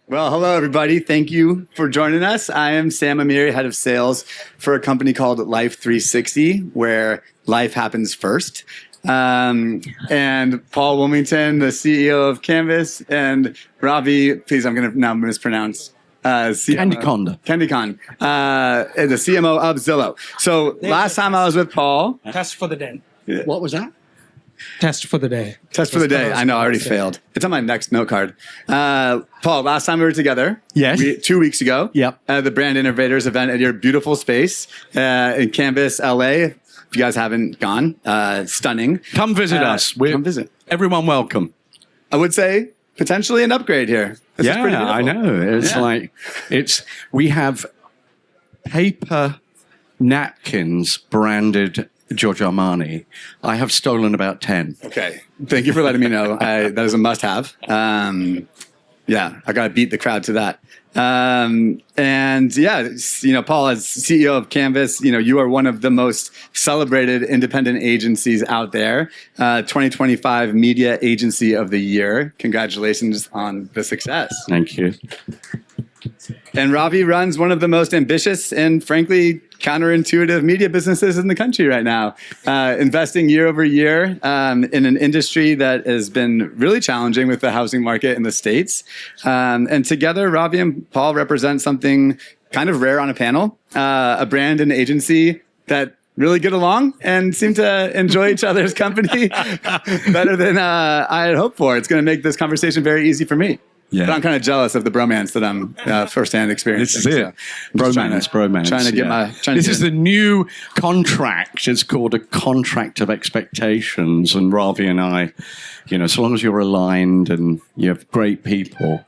Well, hello, everybody. Thank you for joining us. I am Sam Amiri, head of sales for a company called Life 360, where life happens first. And Paul Woolmington, the CEO of Canvas, and Ravi, please, I'm going to now mispronounce. Kandikonda. The CMO of Zillow. So last time I was with Paul. Test for the day. What was that? Test for the day. Test for the day. I know, I already failed. It's on my next note card. Paul, last time we were together. Yes. 2 weeks ago. Yep. At the Brand Innovators event at your beautiful space in Canvas, LA. If you guys haven't gone, stunning. Come visit us. Come visit. Everyone welcome. I would say potentially an upgrade here. This is pretty beautiful. I know. We have paper napkins branded Giorgio Armani. I have stolen about 10. Okay. Thank you for letting me know. That is a must-have. I got to beat the crowd to that. Paul, as CEO of Canvas, you are one of the most celebrated independent agencies out there. 2025 Media Agency of the Year. Congratulations on the success. Thank you. And Ravi runs one of the most ambitious and frankly counterintuitive media businesses in the country right now, investing year over year in an industry that has been really challenging with the housing market in the States. And together, Ravi and Paul represent something kind of rare on a panel, a brand and agency that really get along and seem to enjoy each other's company better than I had hoped for. It's going to make this conversation very easy for me. Yeah. But I'm kind of jealous of the bromance that I'm firsthand experiencing. This is it. Bromance. Trying to get This is the new contract. It's called a contract of expectations. And Ravi and I, so long as you're aligned and you have great people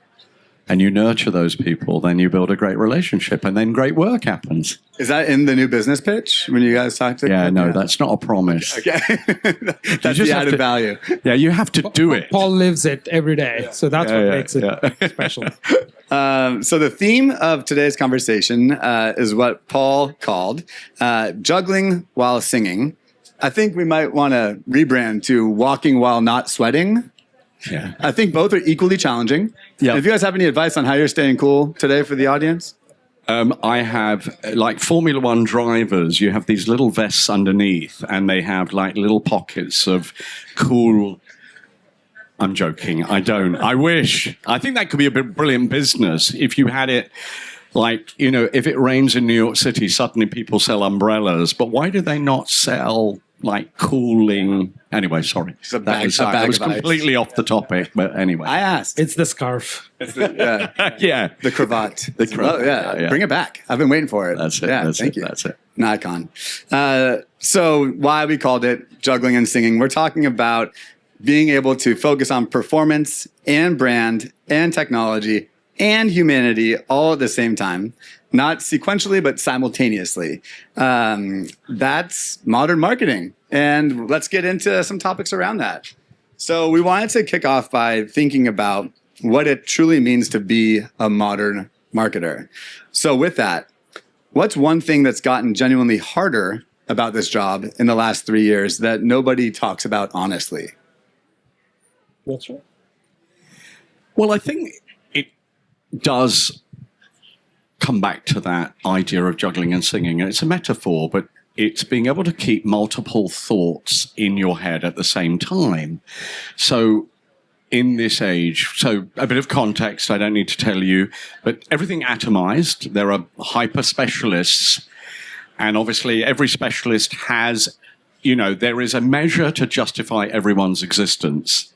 and you nurture those people, then you build a great relationship and then great work happens. Is that in the new business pitch when you guys talk to? That's not a promise. Okay. That's the added value. Yeah, you have to do it. Paul lives it every day. So that's what makes it special. So the theme of today's conversation is what Paul called juggling while singing. I think we might want to rebrand to walking while not sweating. Yeah. I think both are equally challenging. Yeah. If you guys have any advice on how you're staying cool today for the audience? I have, like Formula One drivers, you have these little vests underneath and they have like little pockets of cool. I'm joking. I don't. I wish. I think that could be a brilliant business if you had it. Like, if it rains in New York City, suddenly people sell umbrellas. But why do they not sell like cooling? Anyway, sorry. I was completely off the topic, but anyway. I asked. It's the scarf. The cravat. Bring it back. I've been waiting for it. That's it. Thank you. That's it. An icon. So why we called it juggling and singing. We're talking about being able to focus on performance and brand and technology and humanity all at the same time, not sequentially, but simultaneously. That's modern marketing. And let's get into some topics around that. So we wanted to kick off by thinking about what it truly means to be a modern marketer. So with that, what's one thing that's gotten genuinely harder about this job in the last 3 years that nobody talks about honestly? That's right. Well, I think it does come back to that idea of juggling and singing. And it's a metaphor, but it's being able to keep multiple thoughts in your head at the same time. So in this age, so a bit of context, I don't need to tell you, but everything atomized. There are hyper specialists, and obviously every specialist has, there is a measure to justify everyone's existence,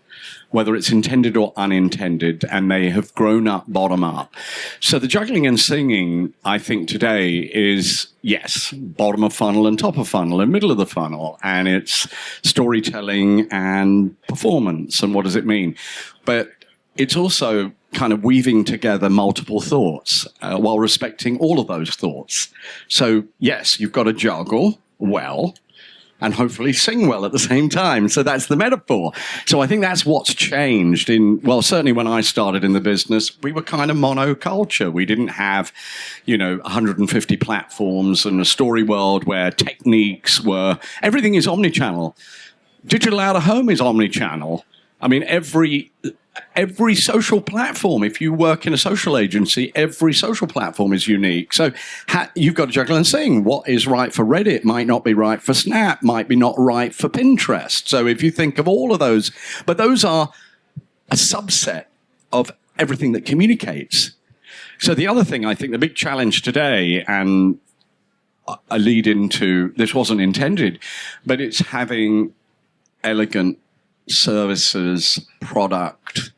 whether it's intended or unintended, and they have grown up bottom up. So the juggling and singing, I think today is, yes, bottom of funnel and top of funnel and middle of the funnel, and it's storytelling and performance and what does it mean. But it's also kind of weaving together multiple thoughts while respecting all of those thoughts. So yes, you've got to juggle well, and hopefully sing well at the same time. So that's the metaphor. So I think that's what's changed certainly when I started in the business, we were kind of monoculture. We didn't have, 150 platforms and a story world where techniques everything is omnichannel. Digital out of home is omnichannel. I mean, every every social platform, if you work in a social agency, every social platform is unique. So you've got to juggle and sing. What is right for Reddit might not be right for Snap, might be not right for Pinterest. So if you think of all of those, but those are a subset of everything that communicates. So the other thing, I think the big challenge today, and I lead into, this wasn't intended, but it's having elegant services, product.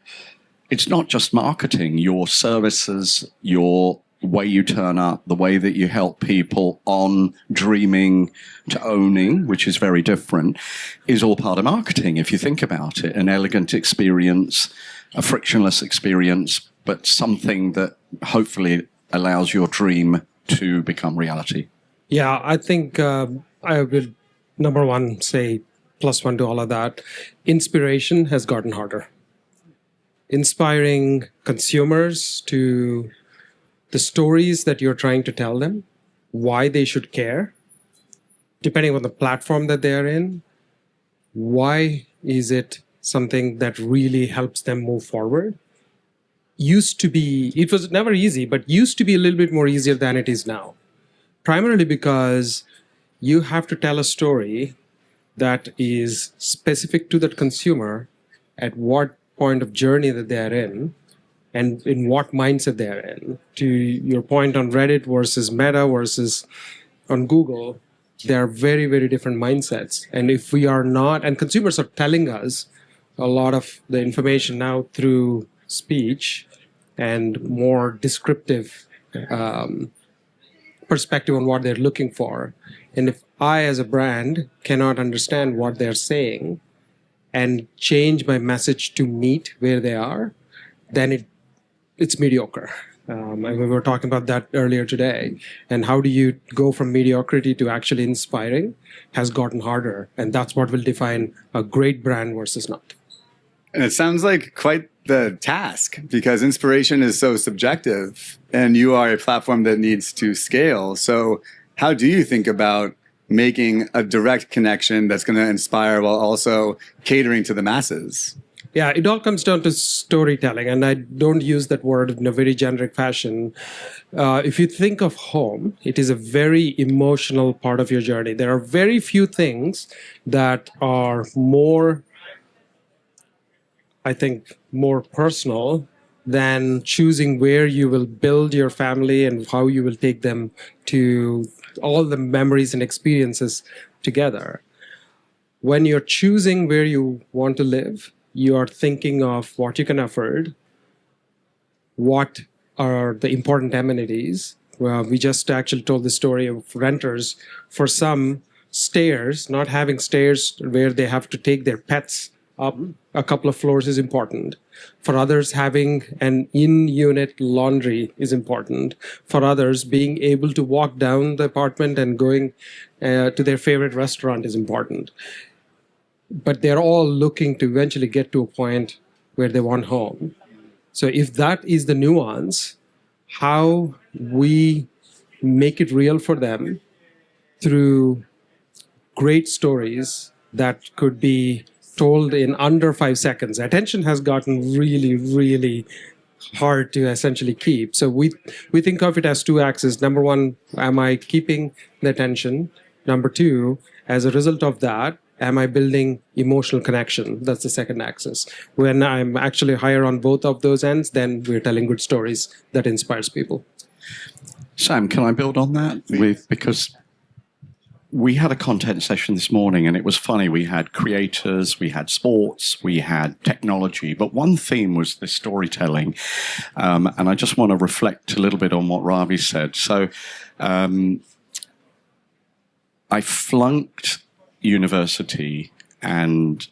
It's not just marketing. Your services, your way you turn up, the way that you help people on dreaming to owning, which is very different, is all part of marketing if you think about it. An elegant experience, a frictionless experience, but something that hopefully allows your dream to become reality. Yeah, I think I would, number one, say +1 to all of that. Inspiration has gotten harder. Inspiring consumers to the stories that you're trying to tell them, why they should care, depending on the platform that they're in, why is it something that really helps them move forward. Used to be, it was never easy, but used to be a little bit more easier than it is now. Primarily because you have to tell a story that is specific to that consumer at what point of journey that they're in and in what mindset they're in. To your point on Reddit versus Meta versus on Google, there are very, very different mindsets. And if we are not, and consumers are telling us a lot of the information now through speech and more descriptive perspective on what they're looking for. And if I, as a brand, cannot understand what they're saying and change my message to meet where they are, then it's mediocre. And we were talking about that earlier today. And how do you go from mediocrity to actually inspiring has gotten harder. And that's what will define a great brand versus not. And it sounds like quite the task, because inspiration is so subjective and you are a platform that needs to scale. So how do you think about making a direct connection that's going to inspire while also catering to the masses? Yeah, it all comes down to storytelling, and I don't use that word in a very generic fashion. If you think of home, it is a very emotional part of your journey. There are very few things that are more, I think, more personal than choosing where you will build your family and how you will take them to all the memories and experiences together. When you're choosing where you want to live, you are thinking of what you can afford, what are the important amenities. Well, we just actually told the story of renters. For some, stairs, not having stairs where they have to take their pets up a couple of floors is important. For others, having an in-unit laundry is important. For others, being able to walk down the apartment and going to their favorite restaurant is important. But they're all looking to eventually get to a point where they want home. So if that is the nuance, how we make it real for them through great stories that could be told in under 5 seconds. Attention has gotten really, really hard to essentially keep. So we think of it as 2 axes. Number one, am I keeping the attention? Number two, as a result of that, am I building emotional connection? That's the second axis. When I'm actually higher on both of those ends, then we're telling good stories that inspires people. Sam, can I build on that? Because we had a content session this morning and it was funny. We had creators, we had sports, we had technology, but one theme was the storytelling. And I just want to reflect a little bit on what Ravi said. So I flunked university and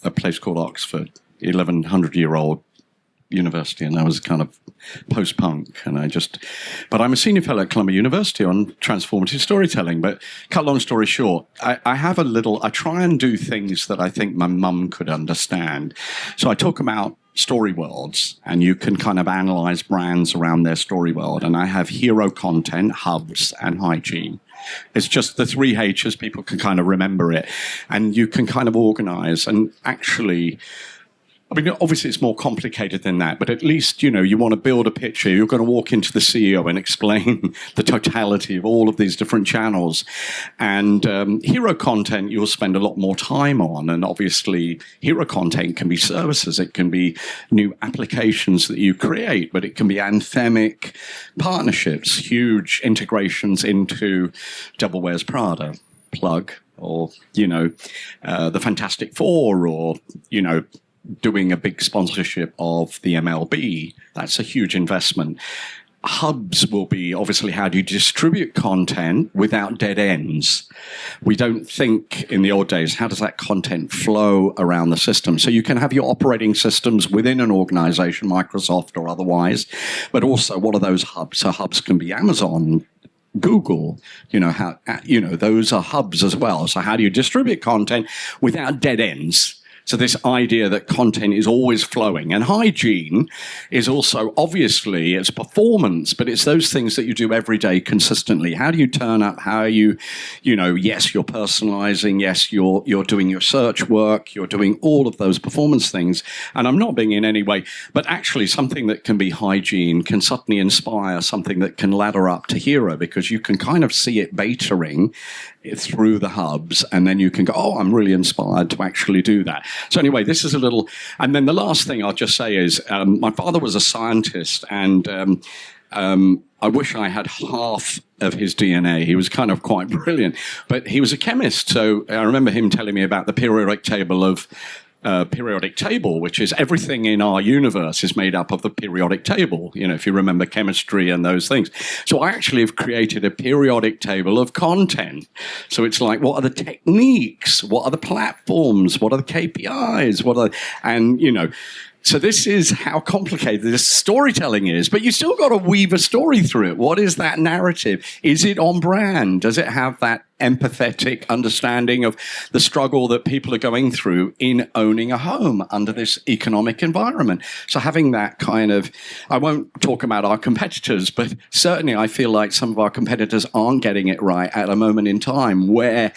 a place called Oxford, 1100-year-old university, and I was kind of post-punk, but I'm a senior fellow at Columbia University on transformative storytelling. But cut long story short, I try and do things that I think my mum could understand. So I talk about story worlds, and you can kind of analyze brands around their story world. And I have hero content, hubs, and hygiene. It's just the 3 H's, people can kind of remember it. And you can kind of organize. And actually, I mean, obviously it's more complicated than that, but at least, you want to build a picture. You're going to walk into the CEO and explain the totality of all of these different channels. And hero content you'll spend a lot more time on. And obviously hero content can be services. It can be new applications that you create, but it can be anthemic partnerships, huge integrations into Devil Wears Prada, plug, or, the Fantastic Four, or, doing a big sponsorship of the MLB. That's a huge investment. Hubs will be, obviously, how do you distribute content without dead ends? We don't think in the old days, how does that content flow around the system? So you can have your operating systems within an organization, Microsoft or otherwise, but also what are those hubs? So hubs can be Amazon, Google, those are hubs as well. So how do you distribute content without dead ends? So this idea that content is always flowing, and hygiene is also, obviously, it's performance, but it's those things that you do every day consistently. How do you turn up? How are you, yes, you're personalizing. Yes, you're doing your search work. You're doing all of those performance things. And I'm not being in any way, but actually something that can be hygiene can suddenly inspire something that can ladder up to hero, because you can kind of see it betering through the hubs, and then you can go, oh, I'm really inspired to actually do that. So anyway, this is a little, and then the last thing I'll just say is my father was a scientist, and I wish I had half of his DNA. He was kind of quite brilliant, but he was a chemist. So I remember him telling me about the periodic table, which is everything in our universe is made up of the periodic table, if you remember chemistry and those things. So I actually have created a periodic table of content. So it's like, what are the techniques? What are the platforms? What are the KPIs? So this is how complicated this storytelling is, but you still got to weave a story through it. What is that narrative? Is it on brand? Does it have that empathetic understanding of the struggle that people are going through in owning a home under this economic environment? So having that kind of, I won't talk about our competitors, but certainly I feel like some of our competitors aren't getting it right at a moment in time where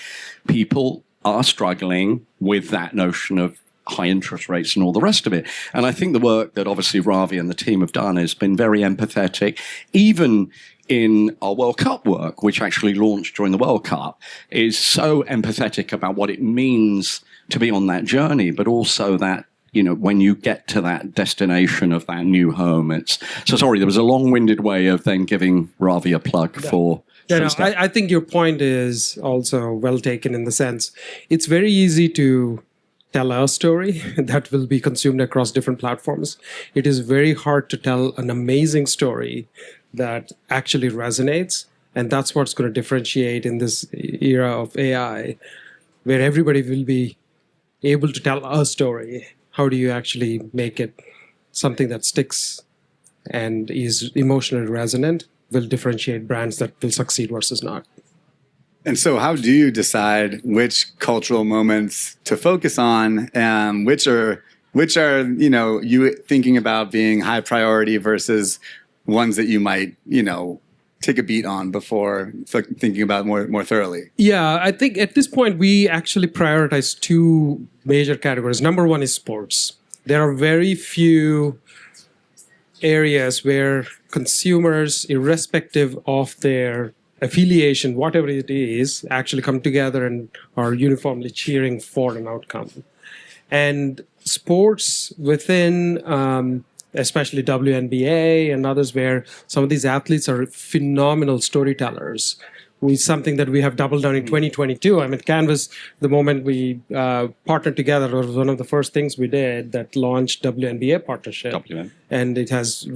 people are struggling with that notion of high interest rates and all the rest of it. And I think the work that obviously Ravi and the team have done has been very empathetic, even in our World Cup work, which actually launched during the World Cup, is so empathetic about what it means to be on that journey, but also that, when you get to that destination of that new home, sorry, there was a long-winded way of then giving Ravi a plug for... I think your point is also well taken, in the sense it's very easy to tell our story that will be consumed across different platforms. It is very hard to tell an amazing story that actually resonates. And that's what's going to differentiate in this era of AI, where everybody will be able to tell a story. How do you actually make it something that sticks and is emotionally resonant? Will differentiate brands that will succeed versus not. And so how do you decide which cultural moments to focus on, and which are you thinking about being high priority versus ones that you might, take a beat on before thinking about more thoroughly? Yeah, I think at this point we actually prioritize two major categories. Number one is sports. There are very few areas where consumers, irrespective of their affiliation, whatever it is, actually come together and are uniformly cheering for an outcome. And sports within, especially WNBA and others, where some of these athletes are phenomenal storytellers, is something that we have doubled down in 2022. I mean, Canvas, the moment we partnered together, was one of the first things we did that launched WNBA partnership. And it has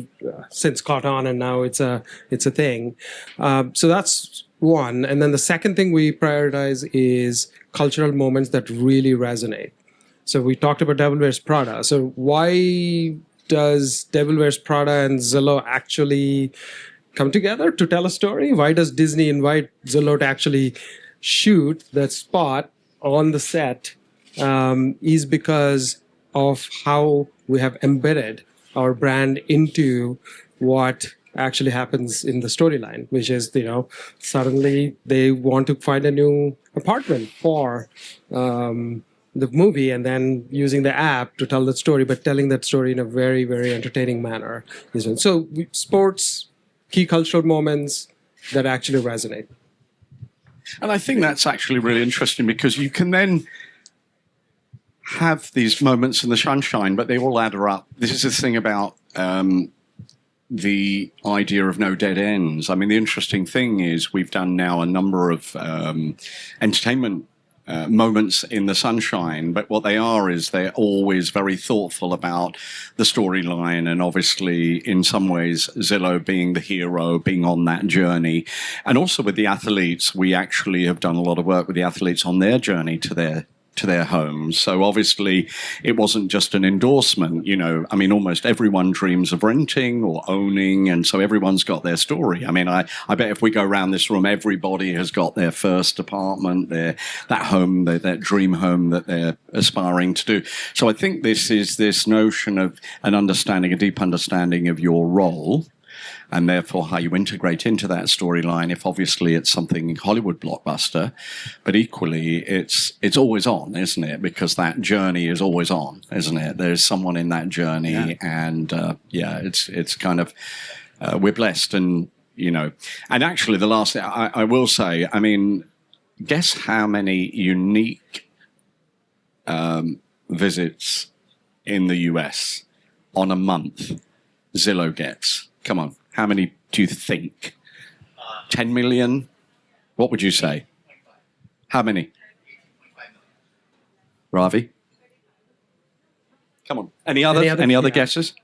since caught on, and now it's a thing. So that's one. And then the second thing we prioritize is cultural moments that really resonate. So we talked about Devil Wears Prada. So why does Devil Wears Prada and Zillow actually come together to tell a story? Why does Disney invite Zillow to actually shoot that spot on the set? Is because of how we have embedded our brand into what actually happens in the storyline, which is, suddenly they want to find a new apartment for the movie and then using the app to tell the story, but telling that story in a very, very entertaining manner. So sports, key cultural moments that actually resonate. And I think that's actually really interesting because you can then have these moments in the sunshine, but they all add up. This is the thing about the idea of no dead ends. I mean, the interesting thing is we've done now a number of entertainment moments in the sunshine, but what they are is they're always very thoughtful about the storyline, and obviously in some ways Zillow being the hero, being on that journey. And also with the athletes, we actually have done a lot of work with the athletes on their journey to their homes. So obviously it wasn't just an endorsement, you know. I mean, almost everyone dreams of renting or owning, and so everyone's got their story. I mean, I bet if we go around this room, everybody has got their first apartment, that home, that dream home that they're aspiring to do. So I think this is this notion of a deep understanding of your role, and therefore how you integrate into that storyline. If obviously it's something Hollywood blockbuster, but equally it's always on, isn't it? Because that journey is always on, isn't it? There's someone in that journey, and it's kind of we're blessed, and you know. And actually, the last thing I will say, I mean, guess how many unique visits in the US on a month Zillow gets? Come on. How many do you think? 10 million? What would you say? How many? Ravi? Come on. Any other guesses?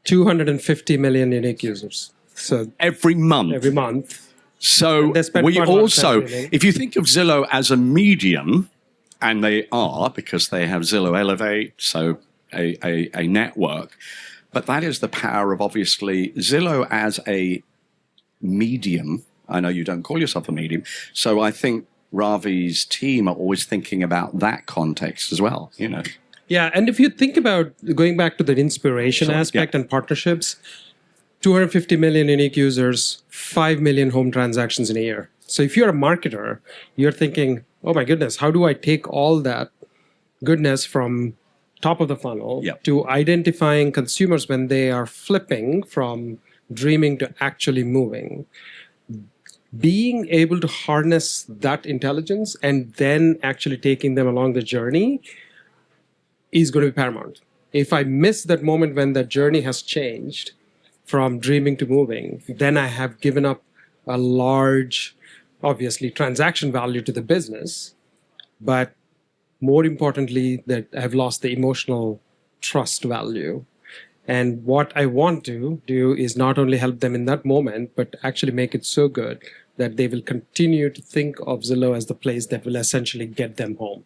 250 million unique users. So every month. Every month. So we also, if you think of Zillow as a medium, and they are because they have Zillow Elevate, so a network. But that is the power of, obviously, Zillow as a medium. I know you don't call yourself a medium. So I think Ravi's team are always thinking about that context as well, you know. Yeah, and if you think about going back to the inspiration aspect and partnerships, 250 million unique users, 5 million home transactions in a year. So if you're a marketer, you're thinking, oh my goodness, how do I take all that goodness from top of the funnel to identifying consumers when they are flipping from dreaming to actually moving? Being able to harness that intelligence and then actually taking them along the journey is going to be paramount. If I miss that moment when that journey has changed from dreaming to moving, then I have given up a large, obviously, transaction value to the business, but more importantly, that I've lost the emotional trust value. And what I want to do is not only help them in that moment, but actually make it so good that they will continue to think of Zillow as the place that will essentially get them home.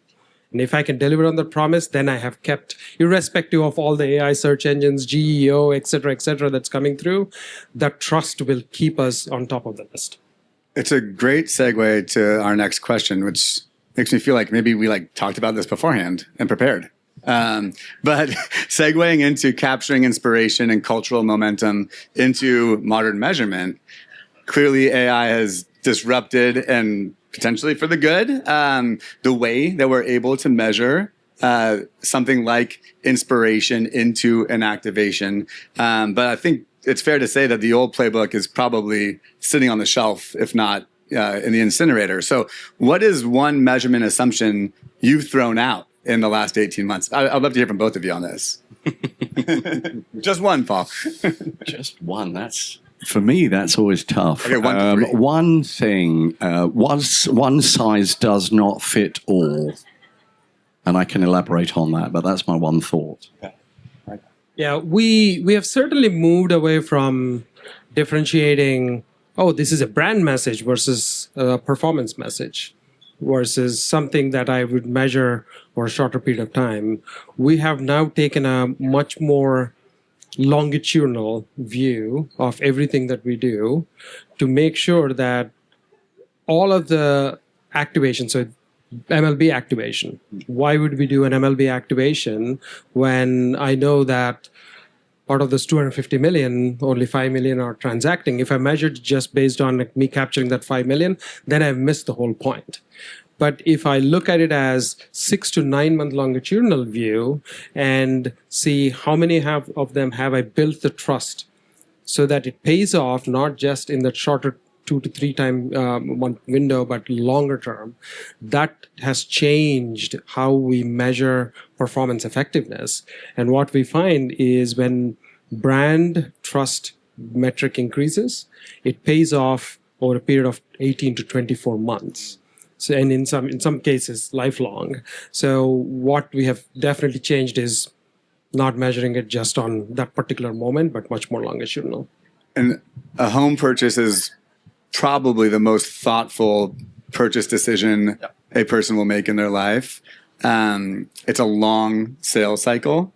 And if I can deliver on the promise, then I have kept, irrespective of all the AI search engines, GEO, et cetera, that's coming through, that trust will keep us on top of the list. It's a great segue to our next question, which makes me feel like maybe we talked about this beforehand and prepared. But segueing into capturing inspiration and cultural momentum into modern measurement, clearly AI has disrupted, and potentially for the good, the way that we're able to measure something like inspiration into an activation. But I think it's fair to say that the old playbook is probably sitting on the shelf, if not in the incinerator. So what is one measurement assumption you've thrown out in the last 18 months? I'd love to hear from both of you on this. Just one, Paul. Just one. For me, that's always tough. Okay, one thing, one size does not fit all. And I can elaborate on that, but that's my one thought. Yeah, we have certainly moved away from differentiating, this is a brand message versus a performance message versus something that I would measure for a shorter period of time. We have now taken a much more longitudinal view of everything that we do to make sure that all of the activation, so MLB activation, why would we do an MLB activation when I know that out of those 250 million, only 5 million are transacting? If I measured just based on me capturing that 5 million, then I've missed the whole point. But if I look at it as 6 to 9 month longitudinal view and see how many of them have I built the trust so that it pays off not just in the shorter 2 to 3 time month window, but longer term, that has changed how we measure performance effectiveness. And what we find is when brand trust metric increases, it pays off over a period of 18 to 24 months. So, and in some cases, lifelong. So what we have definitely changed is not measuring it just on that particular moment, but much more longitudinal. And a home purchase is probably the most thoughtful purchase decision a person will make in their life. It's a long sales cycle.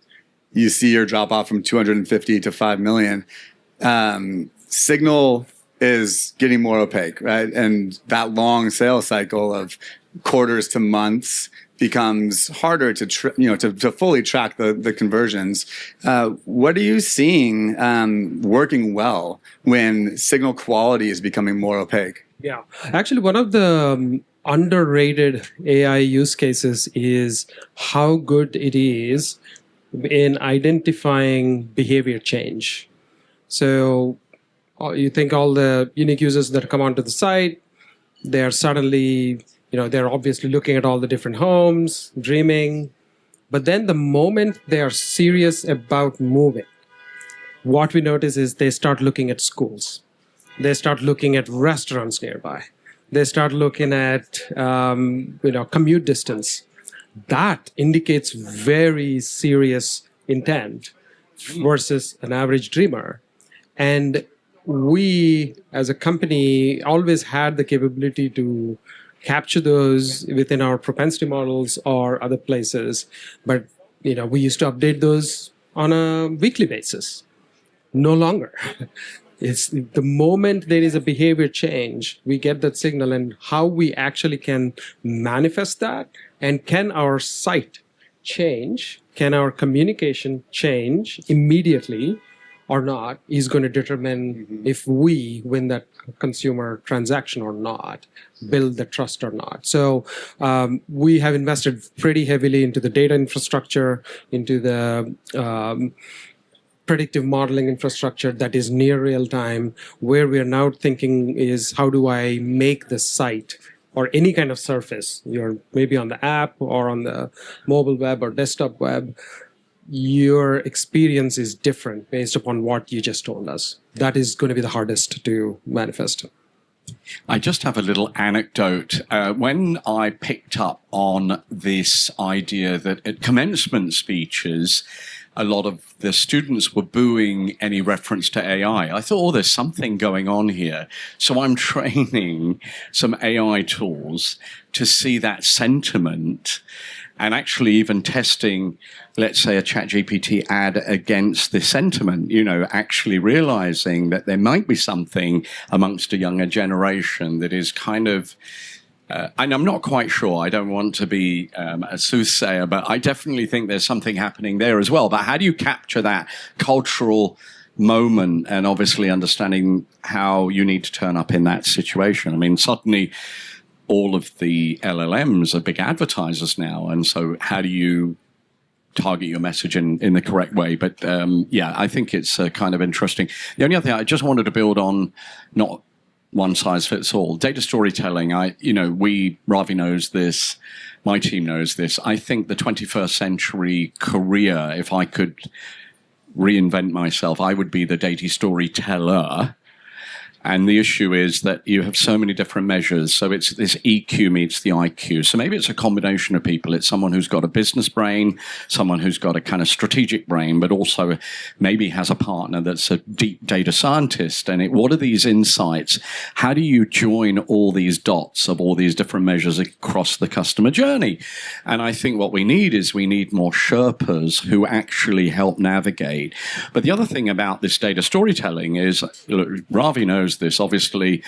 You see your drop off from 250 to 5 million. Signal is getting more opaque, right? And that long sales cycle of quarters to months becomes harder to fully track the conversions. What are you seeing working well when signal quality is becoming more opaque? Yeah, actually, one of the underrated AI use cases is how good it is in identifying behavior change. So you think all the unique users that come onto the site, they're suddenly, they're obviously looking at all the different homes, dreaming. But then the moment they are serious about moving, what we notice is they start looking at schools. They start looking at restaurants nearby. They start looking at, commute distance. That indicates very serious intent versus an average dreamer. And we, as a company, always had the capability to capture those within our propensity models or other places. But, we used to update those on a weekly basis. No longer. It's the moment there is a behavior change, we get that signal, and how we actually can manifest that, and can our site change, can our communication change immediately or not, is going to determine if we win that consumer transaction or not, build the trust or not. So we have invested pretty heavily into the data infrastructure, into the predictive modeling infrastructure that is near real time. Where we are now thinking is, how do I make the site or any kind of surface, you're maybe on the app or on the mobile web or desktop web, your experience is different based upon what you just told us. That is going to be the hardest to manifest. I just have a little anecdote. When I picked up on this idea that at commencement speeches, a lot of the students were booing any reference to AI, I thought, oh, there's something going on here. So I'm training some AI tools to see that sentiment, and actually even testing, let's say, a ChatGPT ad against the sentiment, actually realizing that there might be something amongst a younger generation that is kind of, and I'm not quite sure, I don't want to be a soothsayer, but I definitely think there's something happening there as well. But how do you capture that cultural moment, and obviously understanding how you need to turn up in that situation? I mean, suddenly all of the LLMs are big advertisers now, and so how do you target your message in the correct way? But I think it's kind of interesting. The only other thing I just wanted to build on, not one size fits all, data storytelling. Ravi knows this, my team knows this. I think the 21st century career, if I could reinvent myself, I would be the data storyteller. And the issue is that you have so many different measures. So it's this EQ meets the IQ. So maybe it's a combination of people. It's someone who's got a business brain, someone who's got a kind of strategic brain, but also maybe has a partner that's a deep data scientist. And what are these insights? How do you join all these dots of all these different measures across the customer journey? And I think what we need more Sherpas who actually help navigate. But the other thing about this data storytelling is, look, Ravi knows this. Obviously,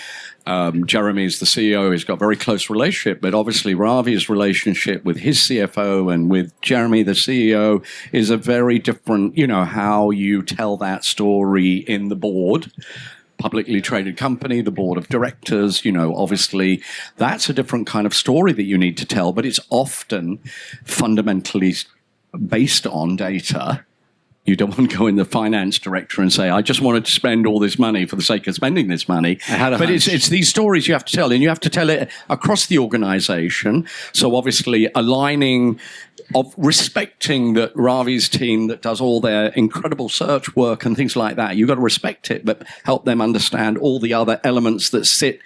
Jeremy's the CEO. He's got a very close relationship, but obviously Ravi's relationship with his CFO and with Jeremy, the CEO, is a very different, how you tell that story in the board publicly traded company, the board of directors, obviously that's a different kind of story that you need to tell, but it's often fundamentally based on data. You don't want to go in the finance director and say, I just wanted to spend all this money for the sake of spending this money. But it's these stories you have to tell, and you have to tell it across the organization. So obviously aligning, of respecting that Ravi's team that does all their incredible search work and things like that, you've got to respect it, but help them understand all the other elements that sit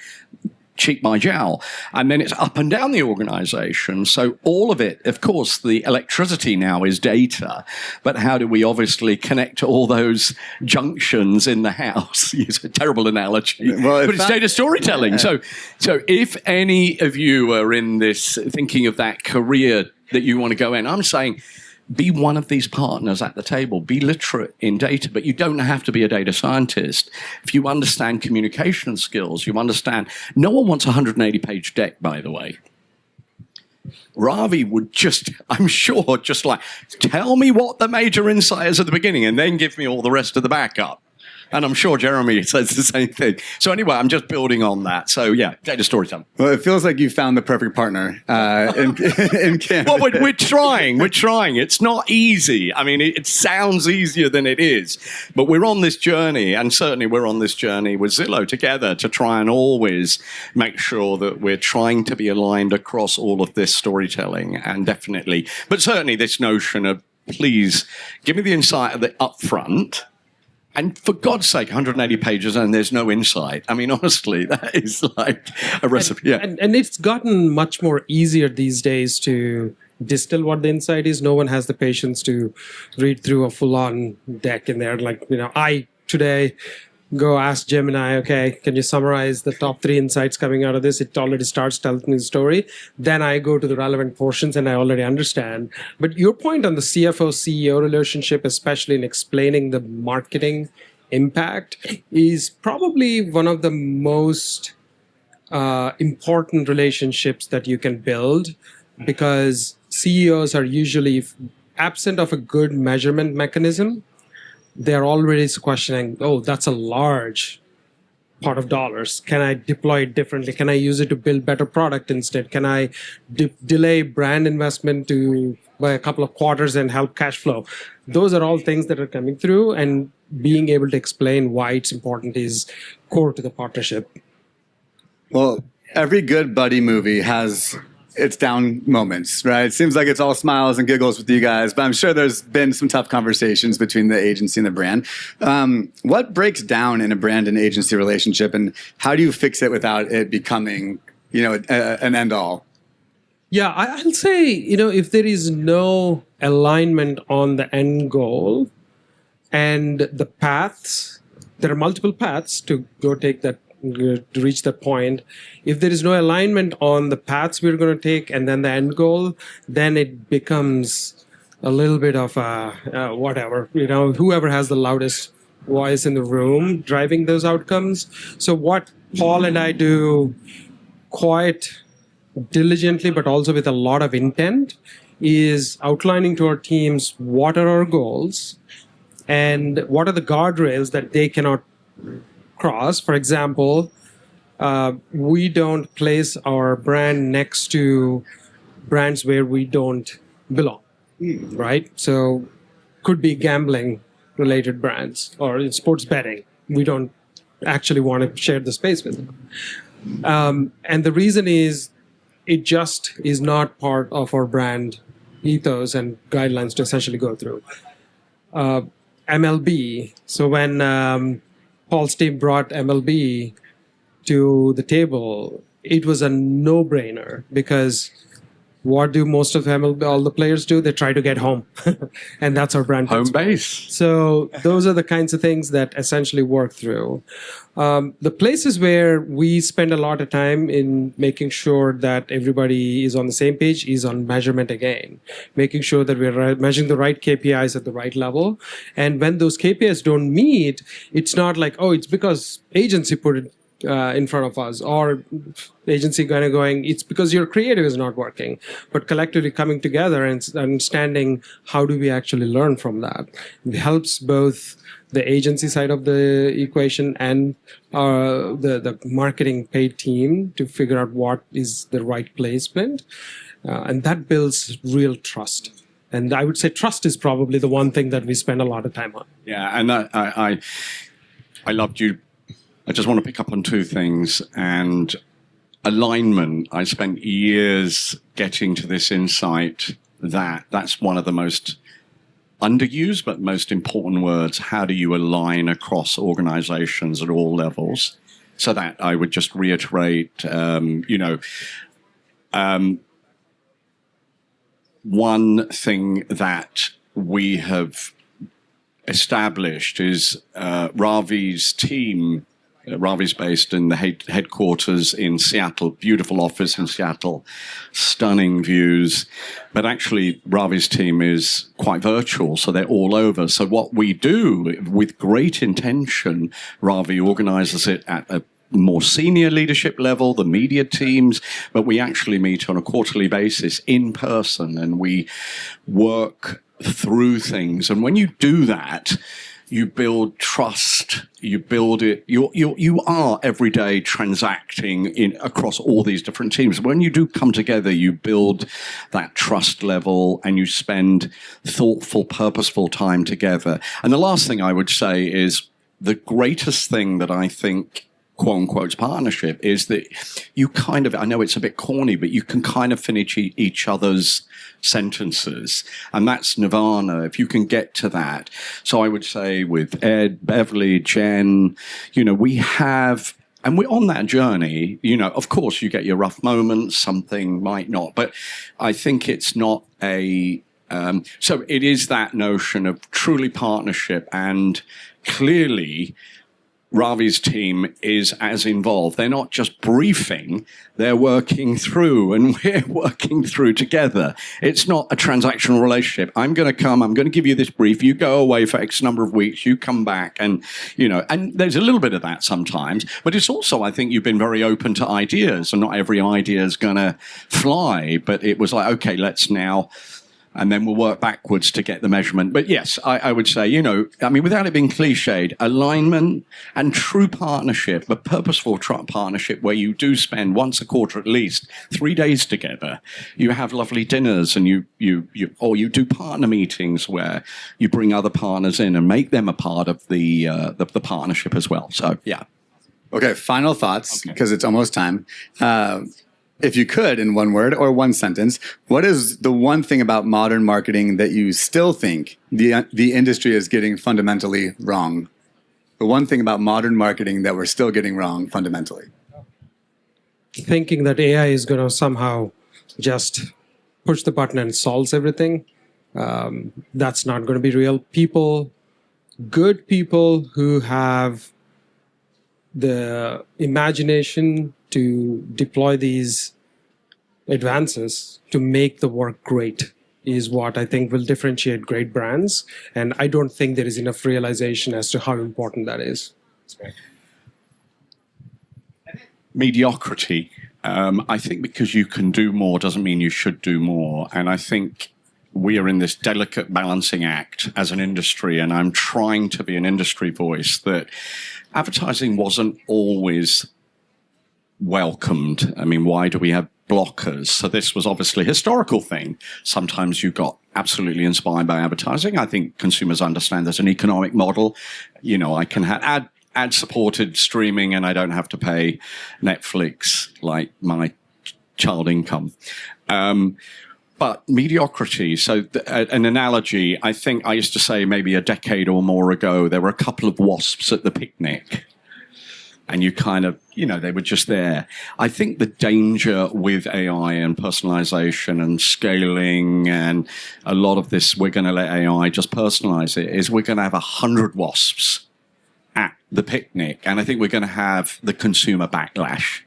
cheek by jowl. And then it's up and down the organization. So all of it, of course, the electricity now is data, but how do we obviously connect to all those junctions in the house? It's a terrible analogy, but it's data storytelling. Yeah. So if any of you are in this thinking of that career that you want to go in, I'm saying, be one of these partners at the table. Be literate in data, but you don't have to be a data scientist. If you understand communication skills, you understand. No one wants a 180-page deck, by the way. Ravi would I'm sure, tell me what the major insight is at the beginning and then give me all the rest of the backup. And I'm sure Jeremy says the same thing. So anyway, I'm just building on that. So yeah, data storytelling. Well, it feels like you found the perfect partner in Canada. Well, we're trying. We're trying. It's not easy. I mean, it sounds easier than it is. But we're on this journey, and certainly we're on this journey with Zillow together to try and always make sure that we're trying to be aligned across all of this storytelling. And definitely, but certainly this notion of, please, give me the insight at the upfront. And for God's sake, 180 pages and there's no insight. I mean, honestly, that is like a recipe. And it's gotten much more easier these days to distill what the insight is. No one has the patience to read through a full-on deck in there. I today go ask Gemini, okay, can you summarize the top 3 insights coming out of this? It already starts telling me the story. Then I go to the relevant portions and I already understand. But your point on the CFO-CEO relationship, especially in explaining the marketing impact, is probably one of the most important relationships that you can build, because CEOs are usually absent of a good measurement mechanism. They're already questioning, that's a large pot of dollars. Can I deploy it differently? Can I use it to build better product instead? Can I delay brand investment by a couple of quarters and help cash flow? Those are all things that are coming through, and being able to explain why it's important is core to the partnership. Well, every good buddy movie has its down moments, right? It seems like it's all smiles and giggles with you guys, but I'm sure there's been some tough conversations between the agency and the brand. What breaks down in a brand and agency relationship, and how do you fix it without it becoming, an end all? Yeah, I'll say, if there is no alignment on the end goal and the paths, there are multiple paths to go take that, to reach that point. If there is no alignment on the paths we're going to take and then the end goal, then it becomes a little bit of whatever, whoever has the loudest voice in the room driving those outcomes. So what Paul and I do quite diligently, but also with a lot of intent, is outlining to our teams what are our goals and what are the guardrails that they cannot cross. For example, we don't place our brand next to brands where we don't belong, right? So could be gambling related brands or in sports betting. We don't actually want to share the space with them. And the reason is it just is not part of our brand ethos and guidelines to essentially go through. MLB. So when Paul's team brought MLB to the table, it was a no-brainer, because what do most of all the players do? They try to get home. And that's our brand. Home base. So those are the kinds of things that essentially work through. The places where we spend a lot of time in making sure that everybody is on the same page is on measurement again. Making sure that we're measuring the right KPIs at the right level. And when those KPIs don't meet, it's not like, it's because agency put it in front of us, or agency kind of going, it's because your creative is not working, but collectively coming together and understanding how do we actually learn from that. It helps both the agency side of the equation and the marketing paid team to figure out what is the right placement. And that builds real trust. And I would say trust is probably the one thing that we spend a lot of time on. Yeah, and I loved you. I just want to pick up on two things. And alignment, I spent years getting to this insight that that's one of the most underused but most important words. How do you align across organizations at all levels? So that I would just reiterate, one thing that we have established is Ravi's team. Ravi's based in the headquarters in Seattle, beautiful office in Seattle, stunning views. But actually, Ravi's team is quite virtual, so they're all over. So what we do with great intention, Ravi organizes it at a more senior leadership level, the media teams, but we actually meet on a quarterly basis in person and we work through things. And when you do that, you build trust, you build it, you are every day transacting in across all these different teams. When you do come together, you build that trust level and you spend thoughtful, purposeful time together. And the last thing I would say is the greatest thing that I think quote unquote partnership is that you kind of, I know it's a bit corny, but you can kind of finish each other's sentences. And that's nirvana, if you can get to that. So I would say with Ed, Beverly, Jen, we have, and we're on that journey, of course you get your rough moments, something might not, but I think it's not so it is that notion of truly partnership, and clearly Ravi's team is as involved. They're not just briefing, they're working through, and we're working through together. It's not a transactional relationship. I'm going to come, I'm going to give you this brief, you go away for X number of weeks, you come back, and, and there's a little bit of that sometimes, but it's also, I think you've been very open to ideas, and not every idea is going to fly, but it was like, okay, let's now, and then we'll work backwards to get the measurement. But yes, I would say, without it being cliched, alignment and true partnership, but purposeful partnership where you do spend once a quarter at least 3 days together. You have lovely dinners and you do partner meetings where you bring other partners in and make them a part of the partnership as well. So, yeah. Okay, final thoughts, because it's almost time. If you could, in one word or one sentence, what is the one thing about modern marketing that you still think the industry is getting fundamentally wrong? The one thing about modern marketing that we're still getting wrong fundamentally. Thinking that AI is going to somehow just push the button and solves everything. That's not going to be real. Good people who have the imagination to deploy these advances to make the work great is what I think will differentiate great brands. And I don't think there is enough realization as to how important that is. Mediocrity. I think because you can do more doesn't mean you should do more. And I think we are in this delicate balancing act as an industry, and I'm trying to be an industry voice that advertising wasn't always welcomed. I mean, why do we have blockers? So this was obviously a historical thing. Sometimes you got absolutely inspired by advertising. I think consumers understand there's an economic model. I can have ad-supported streaming and I don't have to pay Netflix like my child income. But mediocrity, so an analogy, I think I used to say maybe a decade or more ago, there were a couple of wasps at the picnic. And you kind of, they were just there. I think the danger with AI and personalization and scaling and a lot of this, we're going to let AI just personalize it, is we're going to have 100 wasps at the picnic. And I think we're going to have the consumer backlash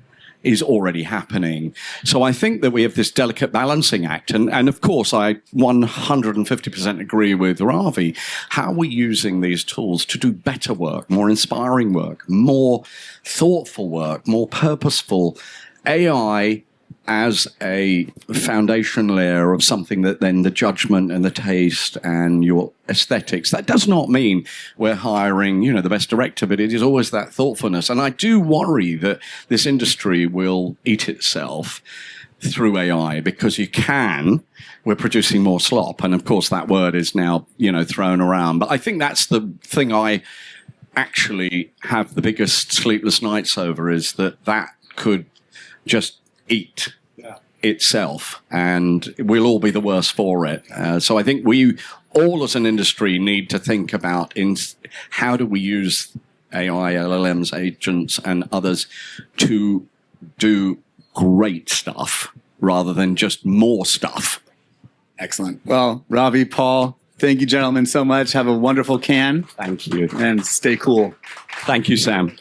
is already happening. So I think that we have this delicate balancing act. And of course, I 150% agree with Ravi. How are we using these tools to do better work, more inspiring work, more thoughtful work, more purposeful? AI as a foundation layer of something that then the judgment and the taste and your aesthetics. That does not mean we're hiring, the best director, but it is always that thoughtfulness. And I do worry that this industry will eat itself through AI because we're producing more slop. And of course, that word is now, thrown around. But I think that's the thing I actually have the biggest sleepless nights over, is that could just eat itself, and we'll all be the worse for it. So I think we all as an industry need to think about how do we use AI, LLMs, agents, and others to do great stuff rather than just more stuff. Excellent. Well, Ravi, Paul, thank you, gentlemen, so much. Have a wonderful can. Thank you. And stay cool. Thank you, Sam.